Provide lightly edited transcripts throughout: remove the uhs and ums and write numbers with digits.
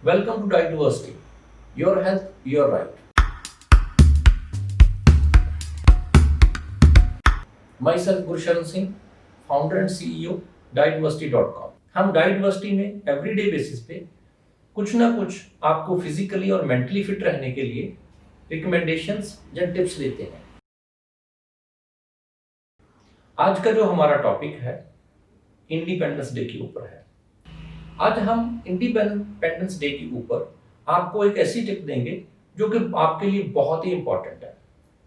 Welcome to Diversity. Your health, your right. Myself Gurshan Singh, founder and CEO Diversity.com. हम diversity में everyday basis पे कुछ ना कुछ आपको फिजिकली और मेंटली फिट रहने के लिए रिकमेंडेशंस या टिप्स देते हैं। आज का जो हमारा टॉपिक है इंडिपेंडेंस डे के ऊपर है। आज हम इंडिपेंडेंस डे के ऊपर आपको एक ऐसी टिप देंगे जो कि आपके लिए बहुत ही इंपॉर्टेंट है।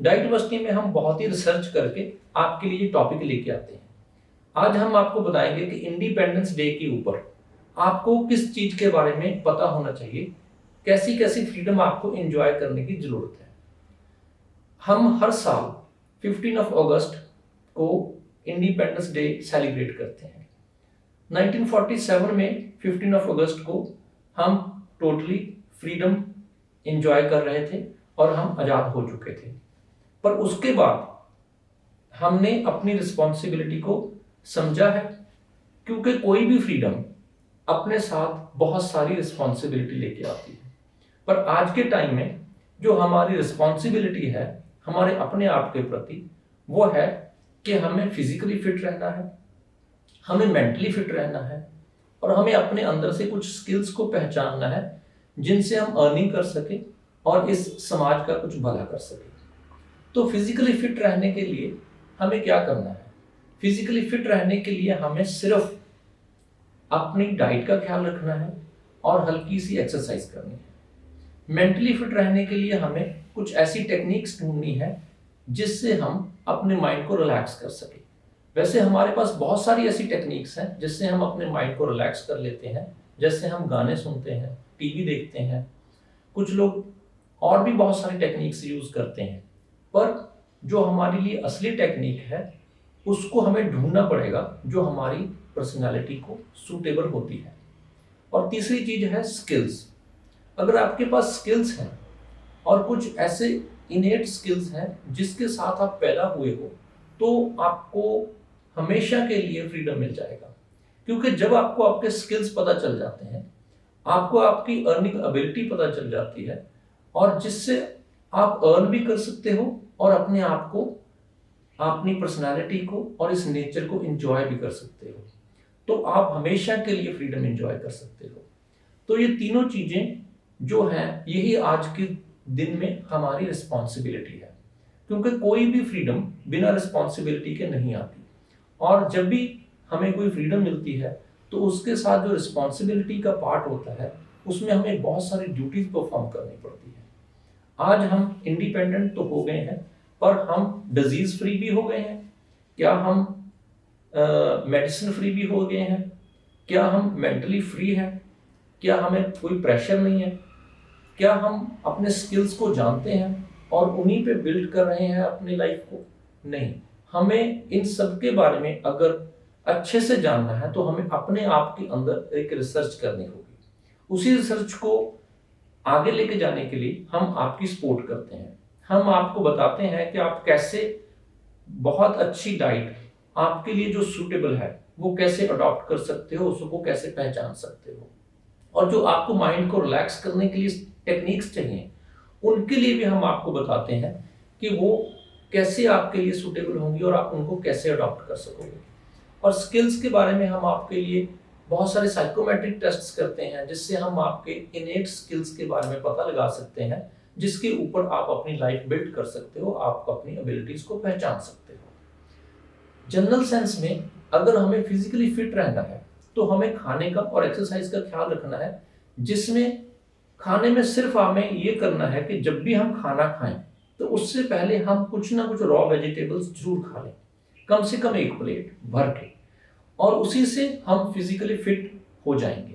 डाइवर्सिटी में हम बहुत ही रिसर्च करके आपके लिए टॉपिक लेके आते हैं। आज हम आपको बताएंगे कि इंडिपेंडेंस डे के ऊपर आपको किस चीज के बारे में पता होना चाहिए, कैसी कैसी फ्रीडम आपको एंजॉय करने की जरूरत है। हम हर साल 15 अगस्त को इंडिपेंडेंस डे सेलिब्रेट करते हैं। 1947 में 15 अगस्त को हम टोटली फ्रीडम एंजॉय कर रहे थे और हम आज़ाद हो चुके थे। पर उसके बाद हमने अपनी रिस्पॉन्सिबिलिटी को समझा है, क्योंकि कोई भी फ्रीडम अपने साथ बहुत सारी रिस्पॉन्सिबिलिटी लेके आती है। पर आज के टाइम में जो हमारी रिस्पॉन्सिबिलिटी है हमारे अपने आप के प्रति, वो है कि हमें फिजिकली फिट रहना है, हमें मेंटली फिट रहना है और हमें अपने अंदर से कुछ स्किल्स को पहचानना है जिनसे हम अर्निंग कर सके और इस समाज का कुछ भला कर सके। तो फिजिकली फिट रहने के लिए हमें क्या करना है? फिजिकली फिट रहने के लिए हमें सिर्फ अपनी डाइट का ख्याल रखना है और हल्की सी एक्सरसाइज करनी है। मेंटली फिट रहने के लिए हमें कुछ ऐसी टेक्निक्स ढूंढनी है जिससे हम अपने माइंड को रिलैक्स कर सके। वैसे हमारे पास बहुत सारी ऐसी टेक्निक्स हैं जिससे हम अपने माइंड को रिलैक्स कर लेते हैं, जैसे हम गाने सुनते हैं, टीवी देखते हैं, कुछ लोग और भी बहुत सारी टेक्निक्स यूज करते हैं। पर जो हमारे लिए असली टेक्निक है उसको हमें ढूंढना पड़ेगा जो हमारी पर्सनालिटी को सूटेबल होती है। और तीसरी चीज है स्किल्स। अगर आपके पास स्किल्स हैं और कुछ ऐसे इनेट स्किल्स हैं जिसके साथ आप पैदा हुए हो, तो आपको हमेशा के लिए फ्रीडम मिल जाएगा। क्योंकि जब आपको आपके स्किल्स पता चल जाते हैं, आपको आपकी अर्निंग एबिलिटी पता चल जाती है और जिससे आप अर्न भी कर सकते हो और अपने आप को, अपनी पर्सनालिटी को और इस नेचर को एंजॉय भी कर सकते हो, तो आप हमेशा के लिए फ्रीडम एंजॉय कर सकते हो। तो ये तीनों चीजें जो हैं, यही आज के दिन में हमारी रिस्पॉन्सिबिलिटी है। क्योंकि कोई भी फ्रीडम बिना रिस्पॉन्सिबिलिटी के नहीं आती, और जब भी हमें कोई फ्रीडम मिलती है तो उसके साथ जो रिस्पॉन्सिबिलिटी का पार्ट होता है उसमें हमें बहुत सारी ड्यूटीज परफॉर्म करनी पड़ती है। आज हम इंडिपेंडेंट तो हो गए हैं, पर हम डिजीज फ्री भी हो गए हैं क्या? हम मेडिसिन फ्री भी हो गए हैं क्या? हम मेंटली फ्री हैं क्या? हमें कोई प्रेशर नहीं है क्या? हम अपने स्किल्स को जानते हैं और उन्हीं पे बिल्ड कर रहे हैं अपनी लाइफ को? नहीं, हमें इन सब के बारे में अगर अच्छे से जानना है तो हमें अपने आप के अंदर एक रिसर्च करनी होगी। उसी रिसर्च को आगे लेके जाने के लिए हम आपकी सपोर्ट करते हैं। हम आपको बताते हैं कि आप कैसे बहुत अच्छी डाइट आपके लिए जो सूटेबल है वो कैसे अडॉप्ट कर सकते हो, उसको कैसे पहचान सकते हो, और जो आपको माइंड को रिलैक्स करने के लिए टेक्निक्स चाहिए उनके लिए भी हम आपको बताते हैं कि वो कैसे आपके लिए सूटेबल होंगी और आप उनको कैसे अडॉप्ट कर सकोगे। और स्किल्स के बारे में हम आपके लिए बहुत सारे साइकोमेट्रिक टेस्ट्स करते हैं जिससे हम आपके इनेट स्किल्स के बारे में पता लगा सकते हैं, जिसके ऊपर आप अपनी लाइफ बिल्ड कर सकते हो, आप अपनी एबिलिटीज को पहचान सकते हो। जनरल सेंस में अगर हमें फिजिकली फिट रहना है तो हमें खाने का और एक्सरसाइज का ख्याल रखना है, जिसमें खाने में सिर्फ हमें ये करना है कि जब भी हम खाना खाएं तो उससे पहले हम कुछ ना कुछ रॉ वेजिटेबल्स जरूर खा लें, कम से कम एक प्लेट भर के, और उसी से हम फिजिकली फिट हो जाएंगे।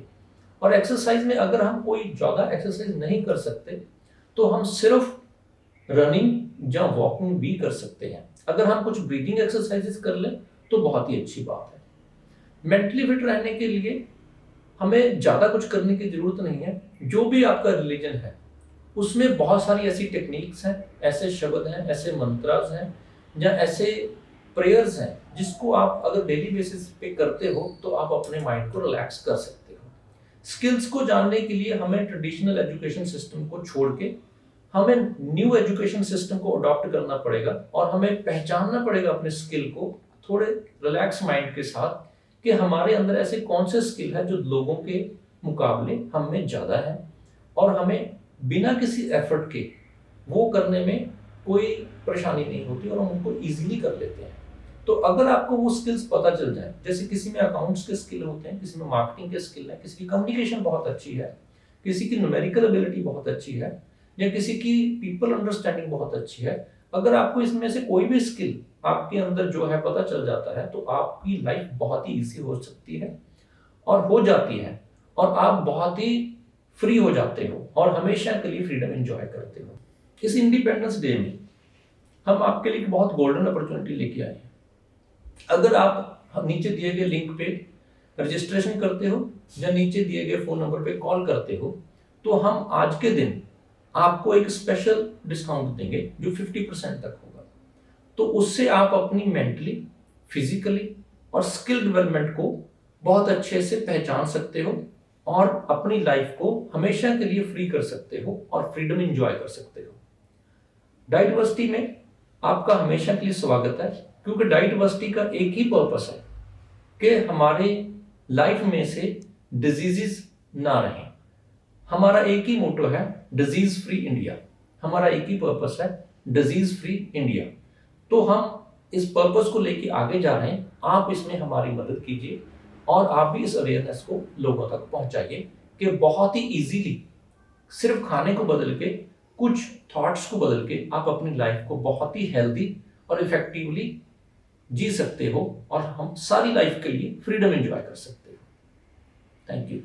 और एक्सरसाइज में अगर हम कोई ज़्यादा एक्सरसाइज नहीं कर सकते तो हम सिर्फ रनिंग या वॉकिंग भी कर सकते हैं। अगर हम कुछ ब्रीदिंग एक्सरसाइजेस कर लें तो बहुत ही अच्छी बात है। मेंटली फिट रहने के लिए हमें ज़्यादा कुछ करने की ज़रूरत नहीं है। जो भी आपका रिलीजन है उसमें बहुत सारी ऐसी टेक्निक्स हैं, ऐसे शब्द हैं, ऐसे मंत्रास हैं या ऐसे प्रेयर्स हैं जिसको आप अगर डेली बेसिस पे करते हो तो आप अपने माइंड को रिलैक्स कर सकते हो। स्किल्स को जानने के लिए हमें ट्रेडिशनल एजुकेशन सिस्टम को छोड़ के हमें न्यू एजुकेशन सिस्टम को अडॉप्ट करना पड़ेगा और हमें पहचानना पड़ेगा अपने स्किल को थोड़े रिलैक्स माइंड के साथ कि हमारे अंदर ऐसे कौन से स्किल है जो लोगों के मुकाबले हम में ज़्यादा है और हमें बिना किसी एफर्ट के वो करने में कोई परेशानी नहीं होती और हम उनको इजीली कर लेते हैं। तो अगर आपको वो स्किल्स पता चल जाए, जैसे किसी में अकाउंट्स के स्किल होते हैं, किसी में मार्केटिंग के स्किल है, किसी की कम्युनिकेशन बहुत अच्छी है, किसी की न्यूमेरिकल एबिलिटी बहुत अच्छी है, या किसी की पीपल अंडरस्टैंडिंग बहुत अच्छी है, अगर आपको इसमें से कोई भी स्किल आपके अंदर जो है पता चल जाता है तो आपकी लाइफ बहुत ही ईजी हो सकती है और हो जाती है और आप बहुत ही फ्री हो जाते हो और हमेशा के लिए फ्रीडम एंजॉय करते हो। इस इंडिपेंडेंस डे में हम आपके लिए बहुत गोल्डन अपॉर्चुनिटी लेके आए हैं। अगर आप नीचे दिए गए लिंक पे रजिस्ट्रेशन करते हो या नीचे दिए गए फोन नंबर पे कॉल करते हो तो हम आज के दिन आपको एक स्पेशल डिस्काउंट देंगे जो 50% तक होगा। तो उससे आप अपनी मेंटली, फिजिकली और स्किल डेवलपमेंट को बहुत अच्छे से पहचान सकते हो और अपनी लाइफ को हमेशा के लिए फ्री कर सकते हो और फ्रीडम एंजॉय कर सकते हो। डाइटवर्सिटी में आपका हमेशा के लिए स्वागत है, क्योंकि डाइटवर्सिटी का एक ही पर्पस है कि हमारे लाइफ में से डिजीजेस ना रहें। हमारा एक ही मोटो है, डिजीज फ्री इंडिया। हमारा एक ही पर्पस है, डिजीज फ्री इंडिया। तो हम इस पर्पस को लेके आगे जा रहे हैं। आप इसमें हमारी मदद कीजिए और आप भी इस अवेयरनेस को लोगों तक पहुंचाइए कि बहुत ही इजीली सिर्फ खाने को बदल के, कुछ थॉट्स को बदल के आप अपनी लाइफ को बहुत ही हेल्दी और इफेक्टिवली जी सकते हो और हम सारी लाइफ के लिए फ्रीडम एंजॉय कर सकते हो। Thank you.